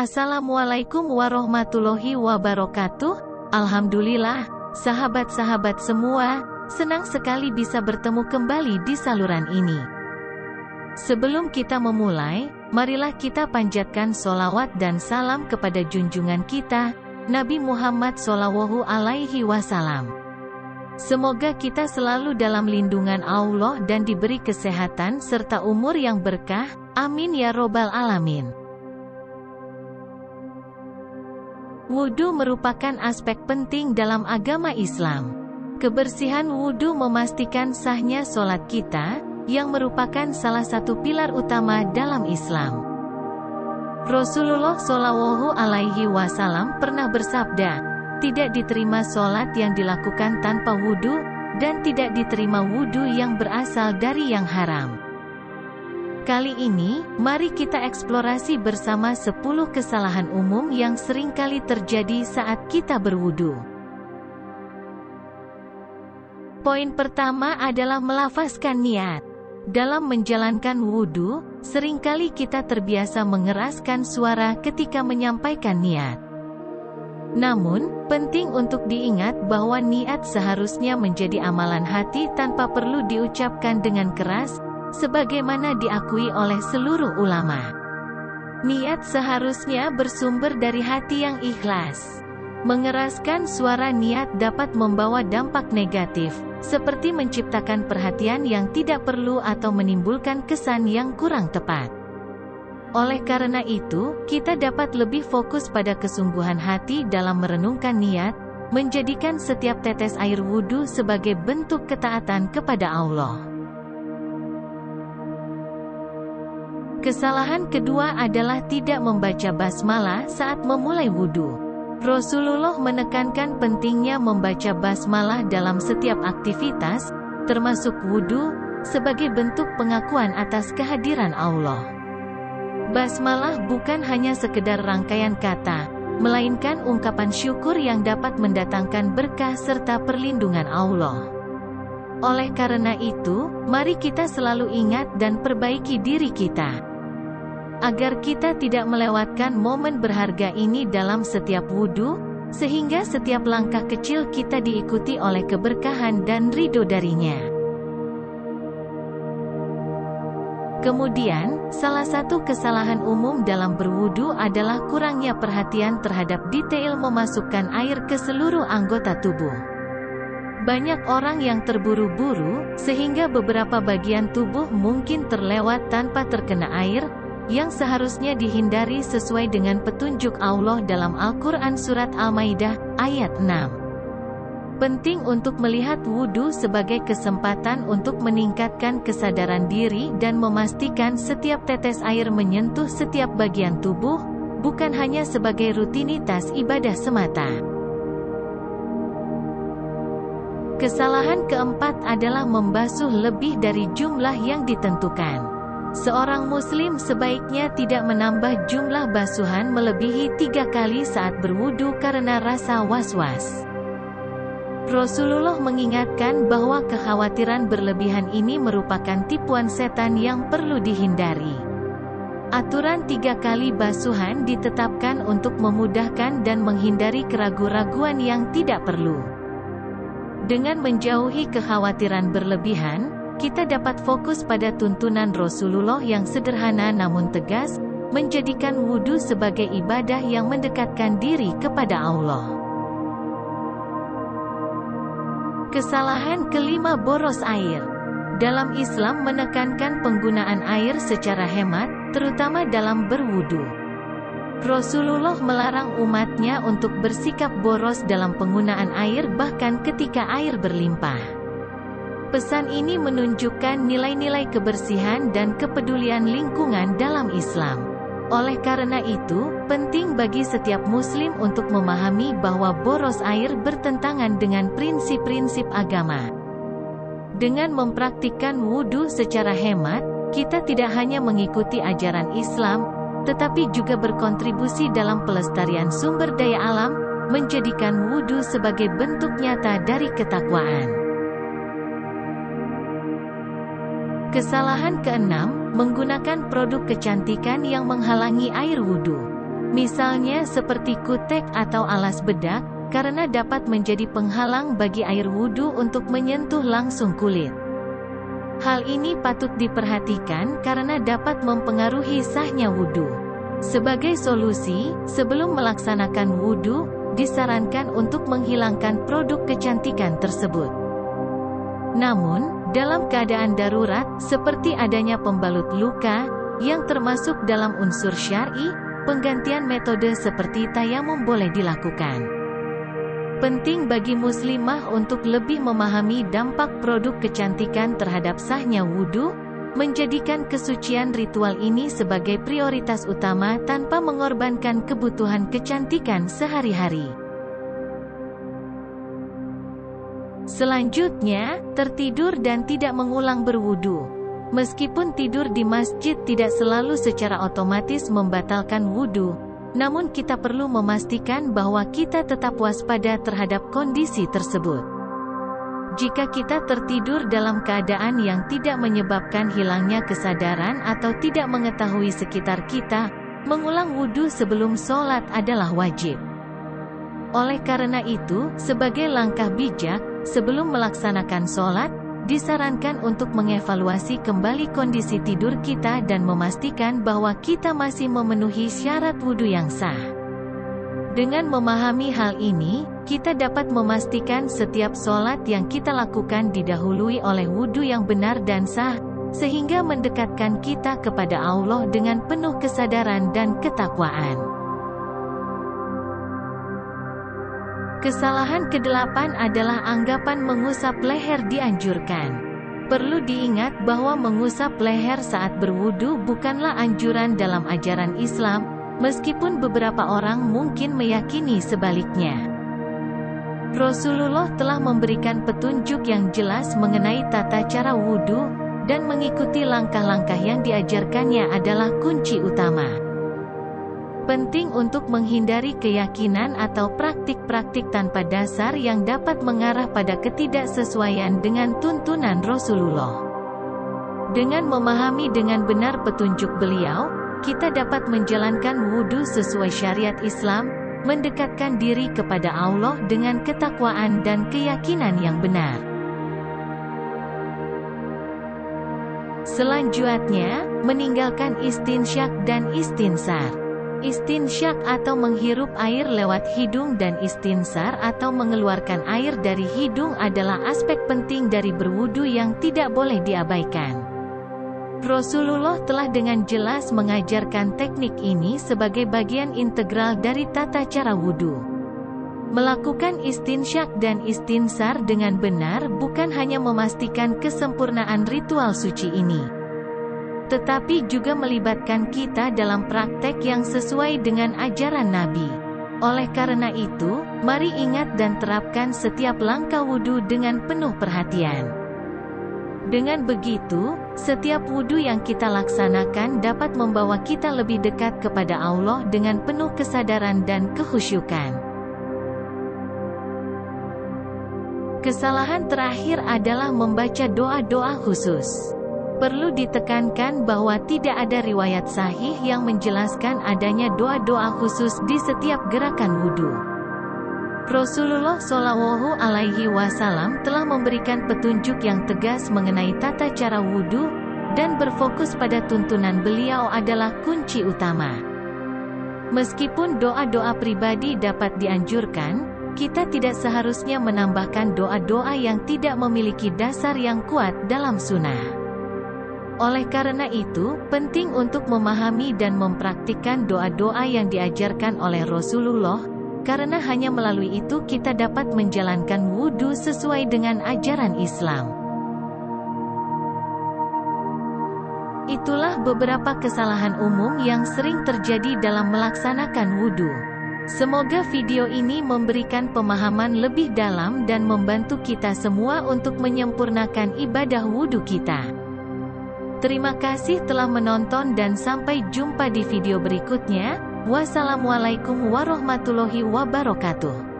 Assalamualaikum warahmatullahi wabarakatuh. Alhamdulillah, sahabat-sahabat semua, senang sekali bisa bertemu kembali di saluran ini. Sebelum kita memulai, marilah kita panjatkan sholawat dan salam kepada junjungan kita, Nabi Muhammad SAW. Semoga kita selalu dalam lindungan Allah dan diberi kesehatan serta umur yang berkah, amin ya robbal alamin. Wudu merupakan aspek penting dalam agama Islam. Kebersihan wudu memastikan sahnya sholat kita, yang merupakan salah satu pilar utama dalam Islam. Rasulullah SAW pernah bersabda, tidak diterima sholat yang dilakukan tanpa wudu, dan tidak diterima wudu yang berasal dari yang haram. Kali ini, mari kita eksplorasi bersama 10 kesalahan umum yang seringkali terjadi saat kita berwudu. Poin pertama adalah melafazkan niat. Dalam menjalankan wudu, seringkali kita terbiasa mengeraskan suara ketika menyampaikan niat. Namun, penting untuk diingat bahwa niat seharusnya menjadi amalan hati tanpa perlu diucapkan dengan keras, sebagaimana diakui oleh seluruh ulama. Niat seharusnya bersumber dari hati yang ikhlas. Mengeraskan suara niat dapat membawa dampak negatif, seperti menciptakan perhatian yang tidak perlu atau menimbulkan kesan yang kurang tepat. Oleh karena itu, kita dapat lebih fokus pada kesungguhan hati dalam merenungkan niat, menjadikan setiap tetes air wudu sebagai bentuk ketaatan kepada Allah. Kesalahan kedua adalah tidak membaca basmalah saat memulai wudu. Rasulullah menekankan pentingnya membaca basmalah dalam setiap aktivitas, termasuk wudu, sebagai bentuk pengakuan atas kehadiran Allah. Basmalah bukan hanya sekedar rangkaian kata, melainkan ungkapan syukur yang dapat mendatangkan berkah serta perlindungan Allah. Oleh karena itu, mari kita selalu ingat dan perbaiki diri kita, agar kita tidak melewatkan momen berharga ini dalam setiap wudu, sehingga setiap langkah kecil kita diikuti oleh keberkahan dan ridho darinya. Kemudian, salah satu kesalahan umum dalam berwudu adalah kurangnya perhatian terhadap detail memasukkan air ke seluruh anggota tubuh. Banyak orang yang terburu-buru, sehingga beberapa bagian tubuh mungkin terlewat tanpa terkena air, yang seharusnya dihindari sesuai dengan petunjuk Allah dalam Al-Quran Surat Al-Maidah, ayat 6. Penting untuk melihat wudu sebagai kesempatan untuk meningkatkan kesadaran diri dan memastikan setiap tetes air menyentuh setiap bagian tubuh, bukan hanya sebagai rutinitas ibadah semata. Kesalahan keempat adalah membasuh lebih dari jumlah yang ditentukan. Seorang muslim sebaiknya tidak menambah jumlah basuhan melebihi 3 kali saat berwudu karena rasa was-was. Rasulullah mengingatkan bahwa kekhawatiran berlebihan ini merupakan tipuan setan yang perlu dihindari. Aturan 3 kali basuhan ditetapkan untuk memudahkan dan menghindari keraguan-raguan yang tidak perlu. Dengan menjauhi kekhawatiran berlebihan, kita dapat fokus pada tuntunan Rasulullah yang sederhana namun tegas, menjadikan wudu sebagai ibadah yang mendekatkan diri kepada Allah. Kesalahan kelima, boros air. Dalam Islam menekankan penggunaan air secara hemat, terutama dalam berwudu. Rasulullah melarang umatnya untuk bersikap boros dalam penggunaan air bahkan ketika air berlimpah. Pesan ini menunjukkan nilai-nilai kebersihan dan kepedulian lingkungan dalam Islam. Oleh karena itu, penting bagi setiap muslim untuk memahami bahwa boros air bertentangan dengan prinsip-prinsip agama. Dengan mempraktikkan wudu secara hemat, kita tidak hanya mengikuti ajaran Islam, tetapi juga berkontribusi dalam pelestarian sumber daya alam, menjadikan wudu sebagai bentuk nyata dari ketakwaan. Kesalahan keenam, menggunakan produk kecantikan yang menghalangi air wudu. Misalnya seperti kutek atau alas bedak, karena dapat menjadi penghalang bagi air wudhu untuk menyentuh langsung kulit. Hal ini patut diperhatikan karena dapat mempengaruhi sahnya wudhu. Sebagai solusi, sebelum melaksanakan wudhu, disarankan untuk menghilangkan produk kecantikan tersebut. Namun, dalam keadaan darurat, seperti adanya pembalut luka, yang termasuk dalam unsur syar'i, penggantian metode seperti tayamum boleh dilakukan. Penting bagi muslimah untuk lebih memahami dampak produk kecantikan terhadap sahnya wudhu, menjadikan kesucian ritual ini sebagai prioritas utama tanpa mengorbankan kebutuhan kecantikan sehari-hari. Selanjutnya, tertidur dan tidak mengulang berwudu. Meskipun tidur di masjid tidak selalu secara otomatis membatalkan wudu, namun kita perlu memastikan bahwa kita tetap waspada terhadap kondisi tersebut. Jika kita tertidur dalam keadaan yang tidak menyebabkan hilangnya kesadaran atau tidak mengetahui sekitar kita, mengulang wudu sebelum sholat adalah wajib. Oleh karena itu, sebagai langkah bijak, sebelum melaksanakan sholat, disarankan untuk mengevaluasi kembali kondisi tidur kita dan memastikan bahwa kita masih memenuhi syarat wudhu yang sah. Dengan memahami hal ini, kita dapat memastikan setiap sholat yang kita lakukan didahului oleh wudhu yang benar dan sah, sehingga mendekatkan kita kepada Allah dengan penuh kesadaran dan ketakwaan. Kesalahan ke-8 adalah anggapan mengusap leher dianjurkan. Perlu diingat bahwa mengusap leher saat berwudu bukanlah anjuran dalam ajaran Islam, meskipun beberapa orang mungkin meyakini sebaliknya. Rasulullah telah memberikan petunjuk yang jelas mengenai tata cara wudu, dan mengikuti langkah-langkah yang diajarkannya adalah kunci utama. Penting untuk menghindari keyakinan atau praktik-praktik tanpa dasar yang dapat mengarah pada ketidaksesuaian dengan tuntunan Rasulullah. Dengan memahami dengan benar petunjuk beliau, kita dapat menjalankan wudu sesuai syariat Islam, mendekatkan diri kepada Allah dengan ketakwaan dan keyakinan yang benar. Selanjutnya, meninggalkan istinsyak dan istinsar. Istinsyak atau menghirup air lewat hidung dan istinsar atau mengeluarkan air dari hidung adalah aspek penting dari berwudu yang tidak boleh diabaikan. Rasulullah telah dengan jelas mengajarkan teknik ini sebagai bagian integral dari tata cara wudu. Melakukan istinsyak dan istinsar dengan benar bukan hanya memastikan kesempurnaan ritual suci ini, tetapi juga melibatkan kita dalam praktek yang sesuai dengan ajaran Nabi. Oleh karena itu, mari ingat dan terapkan setiap langkah wudu dengan penuh perhatian. Dengan begitu, setiap wudu yang kita laksanakan dapat membawa kita lebih dekat kepada Allah dengan penuh kesadaran dan kekhusyukan. Kesalahan terakhir adalah membaca doa-doa khusus. Perlu ditekankan bahwa tidak ada riwayat sahih yang menjelaskan adanya doa-doa khusus di setiap gerakan wudu. Rasulullah Shallallahu Alaihi Wasallam telah memberikan petunjuk yang tegas mengenai tata cara wudu, dan berfokus pada tuntunan beliau adalah kunci utama. Meskipun doa-doa pribadi dapat dianjurkan, kita tidak seharusnya menambahkan doa-doa yang tidak memiliki dasar yang kuat dalam sunnah. Oleh karena itu, penting untuk memahami dan mempraktikkan doa-doa yang diajarkan oleh Rasulullah, karena hanya melalui itu kita dapat menjalankan wudu sesuai dengan ajaran Islam. Itulah beberapa kesalahan umum yang sering terjadi dalam melaksanakan wudu. Semoga video ini memberikan pemahaman lebih dalam dan membantu kita semua untuk menyempurnakan ibadah wudu kita. Terima kasih telah menonton dan sampai jumpa di video berikutnya. Wassalamualaikum warahmatullahi wabarakatuh.